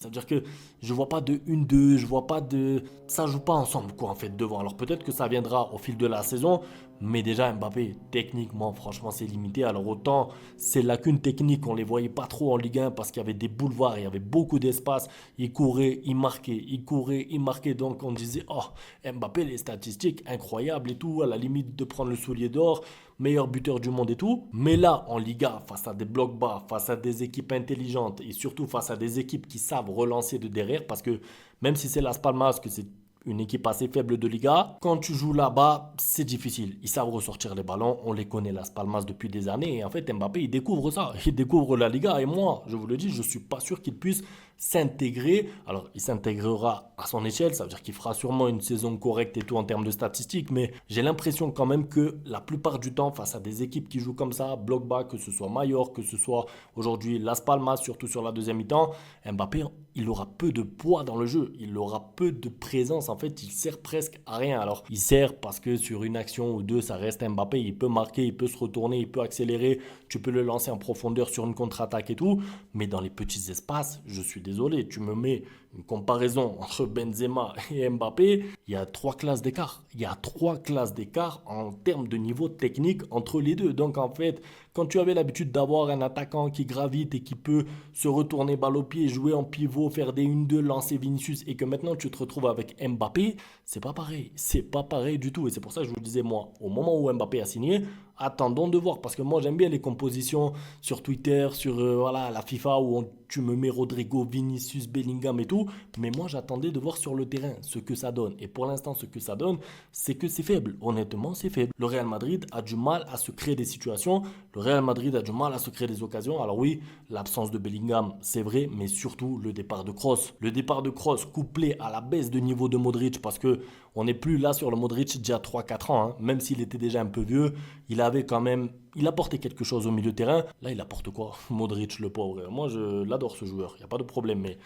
Ça veut dire que je vois pas de 1-2, je vois pas de... Ça joue pas ensemble, quoi, en fait, devant. Alors peut-être que ça viendra au fil de la saison, mais déjà Mbappé, techniquement, franchement, c'est limité. Alors autant ces lacunes techniques, on les voyait pas trop en Ligue 1 parce qu'il y avait des boulevards, il y avait beaucoup d'espace. Il courait, il marquait, il courait, il marquait. Donc on disait, oh, Mbappé, les statistiques incroyables et tout, à la limite de prendre le soulier d'or, meilleur buteur du monde et tout. Mais là, en Liga, face à des blocs bas, face à des équipes intelligentes et surtout face à des équipes qui savent relancer de derrière, parce que même si c'est Las Palmas, que c'est une équipe assez faible de Liga, quand tu joues là-bas, c'est difficile. Ils savent ressortir les ballons, on les connaît Las Palmas depuis des années. Et en fait, Mbappé, il découvre ça. Il découvre la Liga. Et moi, je vous le dis, je ne suis pas sûr qu'il puisse s'intégrer. Alors, il s'intégrera à son échelle, ça veut dire qu'il fera sûrement une saison correcte et tout en termes de statistiques, mais j'ai l'impression quand même que la plupart du temps, face à des équipes qui jouent comme ça, bloc bas, que ce soit Mallorca, que ce soit aujourd'hui Las Palmas, surtout sur la deuxième mi-temps, Mbappé, il aura peu de poids dans le jeu, il aura peu de présence, en fait, il sert presque à rien. Alors, il sert parce que sur une action ou deux, ça reste Mbappé, il peut marquer, il peut se retourner, il peut accélérer, tu peux le lancer en profondeur sur une contre-attaque et tout, mais dans les petits espaces, je suis désolé, tu me mets une comparaison entre Benzema et Mbappé, il y a trois classes d'écart. Il y a trois classes d'écart en termes de niveau technique entre les deux. Donc en fait, quand tu avais l'habitude d'avoir un attaquant qui gravite et qui peut se retourner balle au pied, jouer en pivot, faire des 1-2, lancer Vinicius et que maintenant tu te retrouves avec Mbappé, c'est pas pareil. C'est pas pareil du tout. Et c'est pour ça que je vous disais, moi, au moment où Mbappé a signé, attendons de voir. Parce que moi, j'aime bien les compositions sur Twitter, sur voilà, la FIFA où tu me mets Rodrigo, Vinicius, Bellingham et tout. Mais moi, j'attendais de voir sur le terrain ce que ça donne. Et pour l'instant, ce que ça donne, c'est que c'est faible. Honnêtement, c'est faible. Le Real Madrid a du mal à se créer des situations. Le Real Madrid a du mal à se créer des occasions. Alors oui, l'absence de Bellingham, c'est vrai, mais surtout le départ de Kroos. Le départ de Kroos couplé à la baisse de niveau de Modric, parce que on n'est plus là sur le Modric d'il y a 3-4 ans. Hein. Même s'il était déjà un peu vieux, il avait quand même... Il apportait quelque chose au milieu de terrain. Là, il apporte quoi? Modric, le pauvre. Moi, je l'adore ce joueur. Il n'y a pas de problème. Mais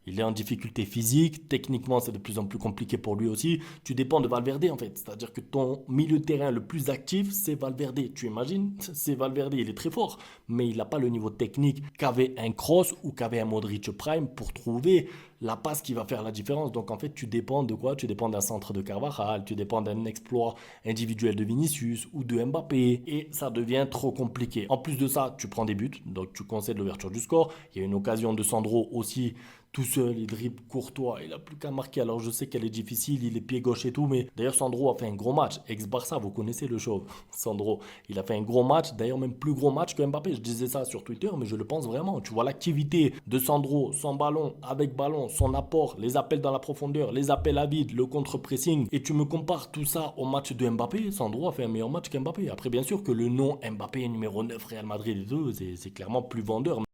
il est en difficulté physique, techniquement c'est de plus en plus compliqué pour lui aussi. Tu dépends de Valverde en fait, c'est-à-dire que ton milieu de terrain le plus actif c'est Valverde. Tu imagines? C'est Valverde, il est très fort, mais il n'a pas le niveau technique qu'avait un Kroos ou qu'avait un Modric Prime pour trouver la passe qui va faire la différence. Donc en fait tu dépends de quoi? Tu dépends d'un centre de Carvajal, tu dépends d'un exploit individuel de Vinicius ou de Mbappé et ça devient trop compliqué. En plus de ça, tu prends des buts, donc tu concèdes l'ouverture du score. Il y a une occasion de Sandro aussi tout seul, il dribble Courtois, il a plus qu'à marquer. Alors je sais qu'elle est difficile, il est pied gauche et tout, mais d'ailleurs Sandro a fait un gros match. Ex-Barça, vous connaissez le show. Sandro, il a fait un gros match, d'ailleurs même plus gros match que Mbappé. Je disais ça sur Twitter, mais je le pense vraiment. Tu vois l'activité de Sandro, sans ballon, avec ballon, son apport, les appels dans la profondeur, les appels à vide, le contre-pressing, et tu me compares tout ça au match de Mbappé, Sandro a fait un meilleur match qu'Mbappé. Après bien sûr que le nom Mbappé numéro 9 Real Madrid et tout, c'est clairement plus vendeur.